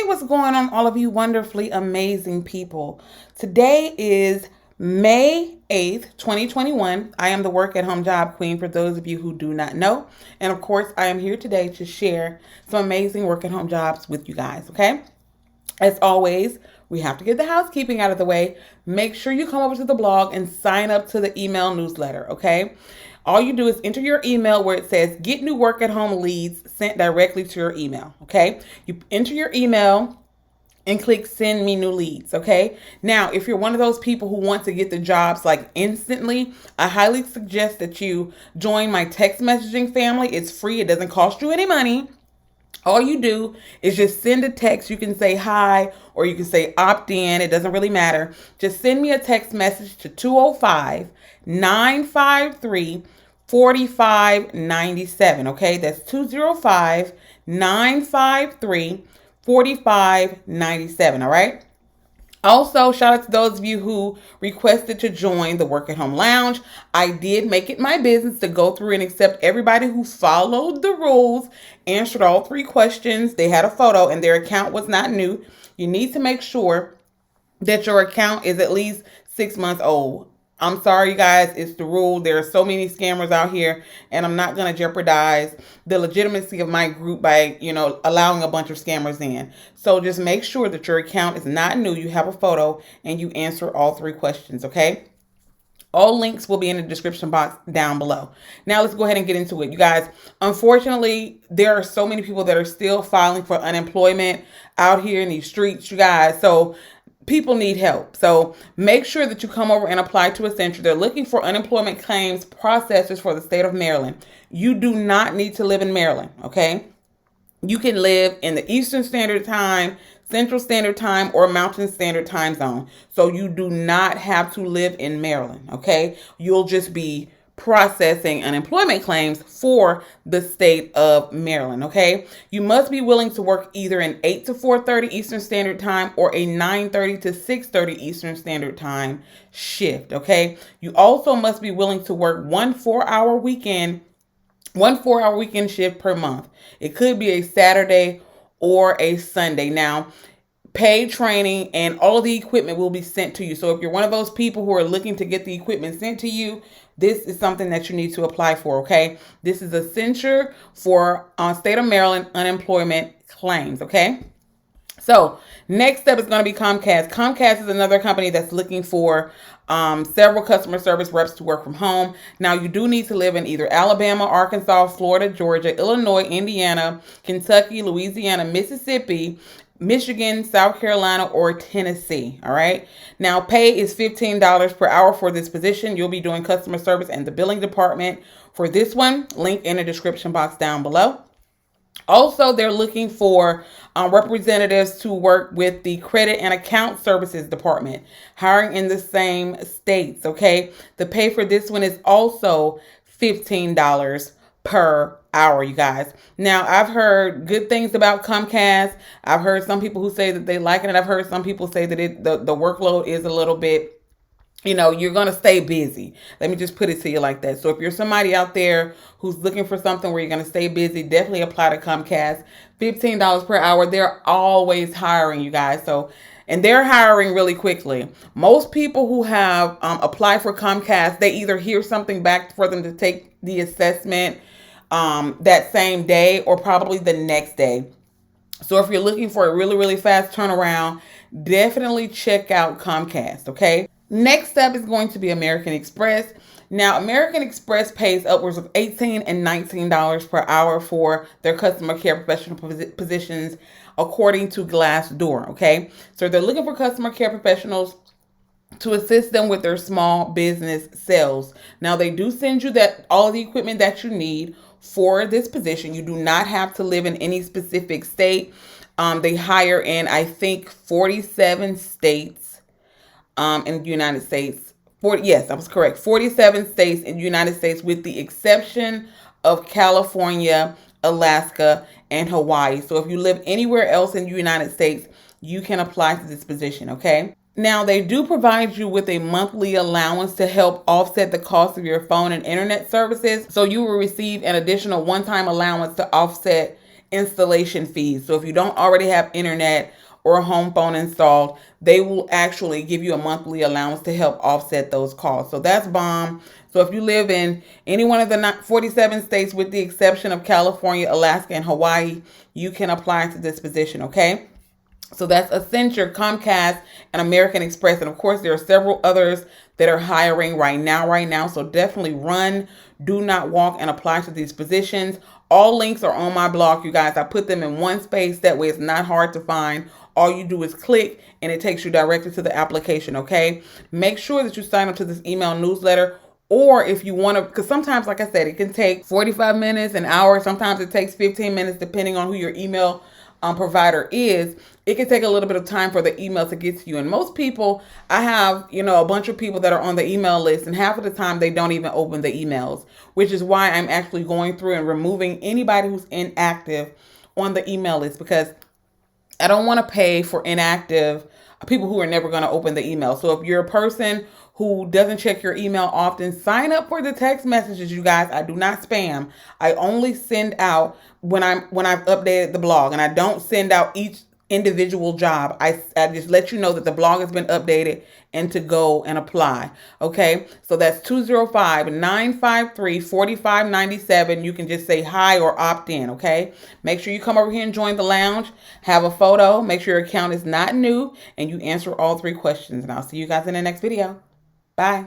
what's going on, all of you wonderfully amazing people? Today is May 8th, 2021. I am the work at home job queen for those of you who do not know. And of course, I am here today to share some amazing work at home jobs with you guys, okay? As always, we have to get the housekeeping out of the way. Make sure you come over to the blog and sign up to the email newsletter, okay? All you do is enter your email where it says get new work at home leads sent directly to your email, okay? You enter your email and click send me new leads, okay? Now, if you're one of those people who want to get the jobs like instantly, I highly suggest that you join my text messaging family. It's free. It doesn't cost you any money. All you do is just send a text. You can say hi or you can say opt in. It doesn't really matter. Just send me a text message to 205-953-4597. Okay, that's 205-953-4597. All right. Also, shout out to those of you who requested to join the Work at Home Lounge. I did make it my business to go through and accept everybody who followed the rules, answered all 3 questions. They had a photo and their account was not new. You need to make sure that your account is at least 6 months old. I'm sorry, you guys. It's the rule. There are so many scammers out here, and I'm not going to jeopardize the legitimacy of my group by, allowing a bunch of scammers in. So just make sure that your account is not new. You have a photo and you answer all 3 questions, okay? All links will be in the description box down below. Now let's go ahead and get into it. You guys, unfortunately, there are so many people that are still filing for unemployment out here in these streets, you guys. So people need help. So make sure that you come over and apply to Accenture. They're looking for unemployment claims processors for the state of Maryland. You do not need to live in Maryland, okay? You can live in the Eastern Standard Time, Central Standard Time, or Mountain Standard Time Zone. So you do not have to live in Maryland, okay? You'll just be processing unemployment claims for the state of Maryland, okay? You must be willing to work either an 8 to 4:30 Eastern Standard Time or a 9:30 to 6:30 Eastern Standard Time shift, okay? You also must be willing to work one 4-hour weekend shift per month. It could be a Saturday or a Sunday. Now, paid training and all of the equipment will be sent to you. So if you're one of those people who are looking to get the equipment sent to you, this is something that you need to apply for, okay? This is Accenture for state of Maryland unemployment claims, okay? So next step is going to be Comcast. Comcast is another company that's looking for several customer service reps to work from home. Now, you do need to live in either Alabama, Arkansas, Florida, Georgia, Illinois, Indiana, Kentucky, Louisiana, Mississippi, Michigan, South Carolina, or Tennessee. All right. Now, pay is $15 per hour for this position. You'll be doing customer service and the billing department for this one. Link in the description box down below. Also, they're looking for representatives to work with the credit and account services department, hiring in the same states. Okay. The pay for this one is also $15 per hour, you guys. Now, I've heard good things about Comcast. I've heard some people who say that they like it, and I've heard some people say that the workload is a little bit, you're going to stay busy. Let me just put it to you like that. So if you're somebody out there who's looking for something where you're going to stay busy, definitely apply to Comcast. $15 per hour. They're always hiring, you guys. And they're hiring really quickly. Most people who have applied for Comcast, they either hear something back for them to take the assessment that same day or probably the next day. So if you're looking for a really, really fast turnaround, definitely check out Comcast, okay? Next step is going to be American Express. Now, American Express pays upwards of $18 and $19 per hour for their customer care professional positions, according to Glassdoor, okay? So they're looking for customer care professionals to assist them with their small business sales. Now, they do send you all of the equipment that you need for this position. You do not have to live in any specific state. They hire in, I think, 47 states in the United States. Yes, I was correct. 47 states in the United States with the exception of California, Alaska, and Hawaii. So if you live anywhere else in the United States, you can apply to this position, okay? Now, they do provide you with a monthly allowance to help offset the cost of your phone and internet services. So you will receive an additional one-time allowance to offset installation fees. So if you don't already have internet or a home phone installed, they will actually give you a monthly allowance to help offset those costs. So that's bomb. So if you live in any one of the 47 states with the exception of California, Alaska, and Hawaii, you can apply to this position, okay? So that's Accenture, Comcast, and American Express. And of course, there are several others that are hiring right now. So definitely run, do not walk, and apply to these positions. All links are on my blog, you guys. I put them in one space. That way it's not hard to find. All you do is click and it takes you directly to the application, okay? Make sure that you sign up to this email newsletter. Or if you want to, because sometimes, like I said, it can take 45 minutes, an hour. Sometimes it takes 15 minutes, depending on who your email provider is. It can take a little bit of time for the email to get to you. And most people, I have, a bunch of people that are on the email list, and half of the time they don't even open the emails, which is why I'm actually going through and removing anybody who's inactive on the email list, because I don't want to pay for inactive people who are never going to open the email. So if you're a person who doesn't check your email often, sign up for the text messages, you guys. I do not spam. I only send out when I've updated the blog, and I don't send out each individual job. I just let you know that the blog has been updated and to go and apply. Okay, so that's 205-953-4597. You can just say hi or opt in. Okay, make sure you come over here and join the lounge, have a photo, make sure your account is not new, and you answer all 3 questions. And I'll see you guys in the next video. Bye.